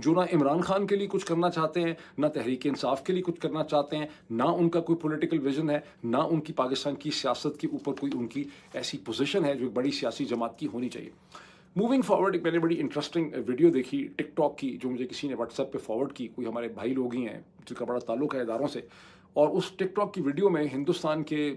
جو نہ عمران خان کے لیے کچھ کرنا چاہتے ہیں، نہ تحریک انصاف کے لیے کچھ کرنا چاہتے ہیں، نہ ان کا کوئی پولیٹیکل ویژن ہے، نہ ان کی پاکستان کی سیاست کے اوپر کوئی ان کی ایسی پوزیشن ہے جو ایک بڑی سیاسی جماعت کی ہونی چاہیے۔ موونگ فارورڈ، ایک میں نے بڑی انٹرسٹنگ ویڈیو دیکھی ٹک ٹاک کی، جو مجھے کسی نے واٹس ایپ پہ فارورڈ کی، کوئی ہمارے بھائی لوگ ہی ہیں جن کا بڑا تعلق ہے اداروں سے، اور اس ٹک ٹاک کی ویڈیو میں ہندوستان کے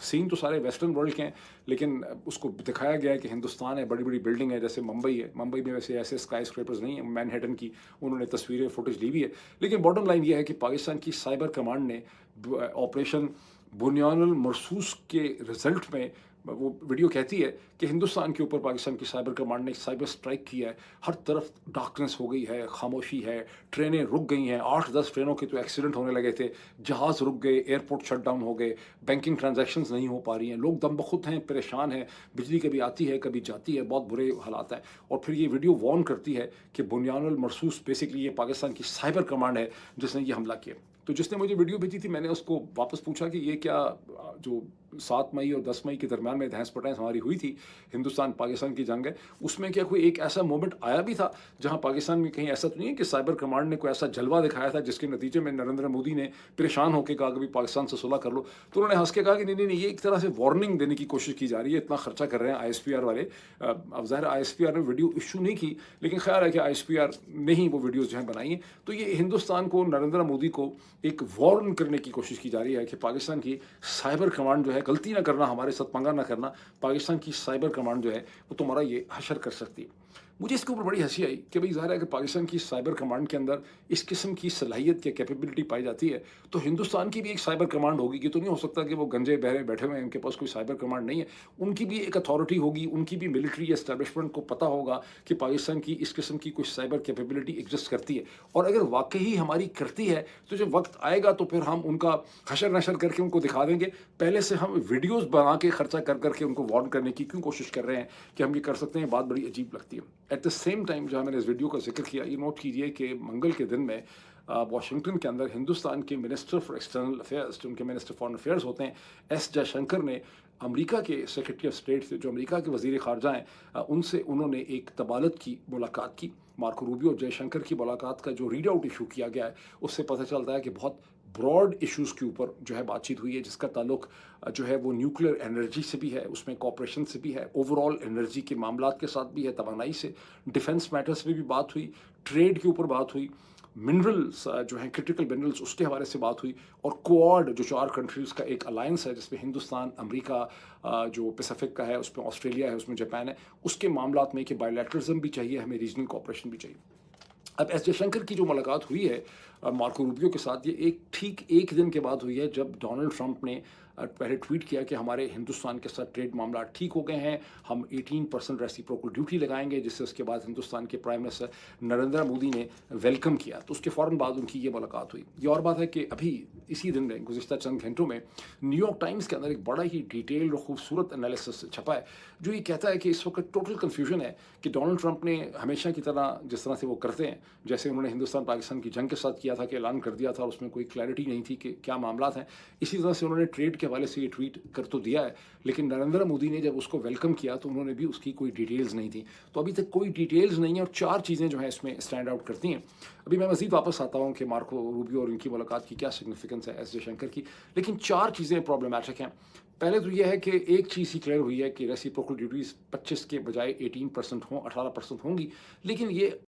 سین تو سارے ویسٹرن ورلڈ کے ہیں، لیکن اس کو دکھایا گیا ہے کہ ہندوستان ہے، بڑی بڑی بلڈنگ ہے، جیسے ممبئی ہے، ممبئی میں ویسے ایسے اسکائی اسکریپرز نہیں ہیں، مین ہیٹن کی انہوں نے تصویریں فوٹیج لی ہوئی ہے، لیکن باٹم لائن یہ ہے کہ پاکستان کی سائبر کمانڈ نے آپریشن بنیان المرصوص کے رزلٹ میں، وہ ویڈیو کہتی ہے کہ ہندوستان کے اوپر پاکستان کی سائبر کمانڈ نے ایک سائبر اسٹرائک کیا ہے، ہر طرف ڈارکنیس ہو گئی ہے، خاموشی ہے، ٹرینیں رک گئی ہیں، 8-10 ٹرینوں کے تو ایکسیڈنٹ ہونے لگے تھے، جہاز رک گئے، ایئرپورٹ شٹ ڈاؤن ہو گئے، بینکنگ ٹرانزیکشنز نہیں ہو پا رہی ہیں، لوگ دم بخود ہیں، پریشان ہیں، بجلی کبھی آتی ہے کبھی جاتی ہے، بہت برے حالات ہیں۔ اور پھر یہ ویڈیو وارن کرتی ہے کہ بنیان المرصوص بیسکلی یہ پاکستان کی سائبر کمانڈ ہے جس نے یہ حملہ کیا۔ تو جس نے مجھے ویڈیو بھیجی تھی، میں نے اس کو واپس پوچھا کہ یہ کیا جو 7 مئی اور 10 مئی کے درمیان میں دھینس پٹینس ہماری ہوئی تھی، ہندوستان پاکستان کی جنگ ہے، اس میں کیا کوئی ایک ایسا مومنٹ آیا بھی تھا جہاں پاکستان میں کہیں ایسا تو نہیں ہے کہ سائبر کمانڈ نے کوئی ایسا جلوہ دکھایا تھا جس کے نتیجے میں نریندر مودی نے پریشان ہو کے کہا کہ پاکستان سے صلح کر لو؟ تو انہوں نے ہنس کے کہا کہ نہیں نہیں نہیں، یہ ایک طرح سے وارننگ دینے کی کوشش کی جا رہی ہے، اتنا خرچہ کر رہے ہیں آئی ایس پی آر والے۔ اب ظاہر آئی ایس پی آر نے ویڈیو ایشو نہیں کی، لیکن خیال ہے کہ آئی ایس پی آر نے ہی وہ ویڈیوز جو ہیں بنائی ہیں۔ تو یہ ہندوستان کو، نریندر مودی کو ایک وارن کرنے کی کوشش کی جا رہی ہے کہ پاکستان کی سائبر کمانڈ جو ہے، غلطی نہ کرنا، ہمارے ساتھ پنگا نہ کرنا، پاکستان کی سائبر کمانڈ جو ہے وہ تمہارا یہ حشر کر سکتی ہے۔ مجھے اس کے اوپر بڑی ہنسی آئی کہ بھئی ظاہر ہے کہ پاکستان کی سائبر کمانڈ کے اندر اس قسم کی صلاحیت یا کیپیبلٹی پائی جاتی ہے، تو ہندوستان کی بھی ایک سائبر کمانڈ ہوگی۔ یہ تو نہیں ہو سکتا کہ وہ گنجے بہرے بیٹھے ہوئے ہیں، ان کے پاس کوئی سائبر کمانڈ نہیں ہے، ان کی بھی ایک اتھارٹی ہوگی، ان کی بھی ملٹری اسٹیبلشمنٹ کو پتہ ہوگا کہ پاکستان کی اس قسم کی کچھ سائبر کیپیبلٹی ایگزسٹ کرتی ہے، اور اگر واقعی ہماری کرتی ہے تو جب وقت آئے گا تو پھر ہم ان کا حشر نشر کر کے ان کو دکھا دیں گے۔ پہلے سے ہم ویڈیوز بنا کے خرچہ کر کر کے ان کو وارن کرنے کی کیوں کوشش کر رہے ہیں کہ ہم یہ کر سکتے ہیں، بات بڑی عجیب لگتی ہے۔ ایٹ دا سیم ٹائم جہاں میں نے اس ویڈیو کا ذکر کیا، یہ نوٹ کیجئے کہ منگل کے دن میں واشنگٹن کے اندر ہندوستان کے منسٹر فار ایکسٹرنل افیئرز، جو ان کے منسٹر فارن افیئرز ہوتے ہیں، ایس جے شنکر نے امریکہ کے سیکرٹری آف اسٹیٹ سے، جو امریکہ کے وزیر خارجہ ہیں، ان سے انہوں نے ایک تبادلہ کی ملاقات کی۔ مارکو روبیو اور جے شنکر کی ملاقات کا جو ریڈ آؤٹ ایشو کیا گیا ہے، اس سے پتہ چلتا ہے کہ بہت براڈ ایشوز کے اوپر جو ہے بات چیت ہوئی ہے، جس کا تعلق جو ہے وہ نیوکلیر انرجی سے بھی ہے، اس میں کوآپریشن سے بھی ہے، اوور آل انرجی کے معاملات کے ساتھ بھی ہے، توانائی سے، ڈیفنس میٹرز پہ بھی بات ہوئی، ٹریڈ کے اوپر بات ہوئی، منرلس جو ہیں کرٹیکل منرلس، اس کے حوالے سے بات ہوئی، اور کوآڈ جو 4 کنٹریز کا ایک الائنس ہے جس میں ہندوستان، امریکہ، جو پیسیفک کا ہے، اس میں آسٹریلیا ہے، اس میں جاپان ہے، اس کے معاملات میں کہ بائی لیٹرزم بھی چاہیے ہمیں، ریجنل کوآپریشن بھی چاہیے۔ اب ایس جے شنکر کی جو ملاقات ہوئی ہے مارکو روبیو کے ساتھ، یہ ٹھیک ایک دن کے بعد ہوئی ہے جب ڈونلڈ ٹرمپ نے پہلے ٹویٹ کیا کہ ہمارے ہندوستان کے ساتھ ٹریڈ معاملات ٹھیک ہو گئے ہیں، ہم 18% ریسیپروکل ڈیوٹی لگائیں گے، جس سے اس کے بعد ہندوستان کے پرائم منسٹر نریندر مودی نے ویلکم کیا، تو اس کے فوراً بعد ان کی یہ ملاقات ہوئی۔ یہ اور بات ہے کہ ابھی اسی دن میں، گزشتہ چند گھنٹوں میں، نیو یارک ٹائمز کے اندر ایک بڑا ہی ڈیٹیل اور خوبصورت انالیسس چھپا ہے جو یہ کہتا ہے کہ اس وقت ٹوٹل کنفیوژن ہے کہ ڈونلڈ ٹرمپ نے ہمیشہ کی طرح، جس طرح سے وہ کرتے ہیں، جیسے انہوں نے ہندوستان پاکستان کی جنگ کے ساتھ کیا تھا کہ اعلان کر دیا تھا اور اس میں کوئی کلیئرٹی نہیں تھی کہ کیا معاملات ہیں، اسی طرح سے انہوں نے ٹریڈ کے حوالے سے یہ ٹویٹ کر تو دیا ہے، لیکن نریندر مودی نے جب اس کو ویلکم کیا تو انہوں نے بھی اس کی کوئی ڈیٹیلز نہیں تھی۔ تو ابھی تک کوئی ڈیٹیلز نہیں ہیں، اور 4 چیزیں جو ہیں اس میں اسٹینڈ آؤٹ کرتی ہیں۔ ابھی میں مزید واپس آتا ہوں کہ مارکو روبیو اور ان کی ملاقات کی کیا سگنیفیکنس ہے ایس جے شنکر کی، لیکن 4 چیزیں پرابلمٹک ہیں۔ پہلے تو یہ ہے کہ ایک چیز ہی کلیئر ہوئی ہے کہ ریسیپروکل ڈیوٹیز 25 کے بجائے 18% ہوں، 18% ہوں گی، لیکن یہ